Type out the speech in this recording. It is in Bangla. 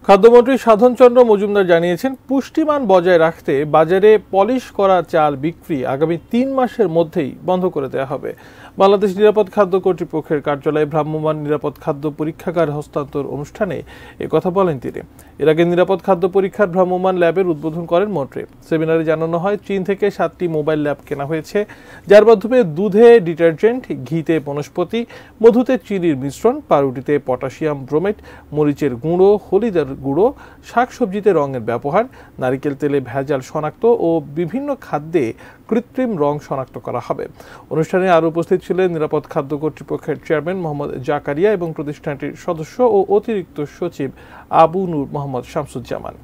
খাদ্যমন্ত্রী সাধনচন্দ্র মজুমদার জানিয়েছেন, পুষ্টিমান বজায় রাখতে বাজারে পলিশ করা চাল বিক্রি আগামী ৩ মাসের মধ্যেই বন্ধ করে দেওয়া হবে। বাংলাদেশ নিরাপদ খাদ্য কর্তৃপক্ষের কার্যালয়ে ভ্রাম্যমাণ নিরাপদ খাদ্য পরীক্ষাগার হস্তান্তর অনুষ্ঠানে একথা বলেন তিনি। এর আগে নিরাপদ খাদ্য পরীক্ষার ভ্রাম্যমাণ ল্যাবের উদ্বোধন করেন মন্ত্রী। সেমিনারে জানানো হয়, চীন থেকে 7টি মোবাইল ল্যাব কেনা হয়েছে, যার মাধ্যমে দুধে ডিটারজেন্ট, ঘিতে বনস্পতি, মধুতে চিনির মিশ্রণ, পাউরুটিতে পটাশিয়াম ব্রোমেট, মরিচের গুঁড়ো, হলুদের গুঁড়ো, শাকসবজিতে রঙের ব্যবহার, নারিকেল তেলে ভেজাল শনাক্ত ও বিভিন্ন খাদ্যে কৃত্রিম রং শনাক্ত করা হবে। অনুষ্ঠানে আরও উপস্থিত ছিলেন নিরাপদ খাদ্য কর্তৃপক্ষের চেয়ারম্যান মোহাম্মদ জাকারিয়া এবং প্রতিষ্ঠানটির সদস্য ও অতিরিক্ত সচিব আবু নূর মোহাম্মদ শামসুজ্জামান।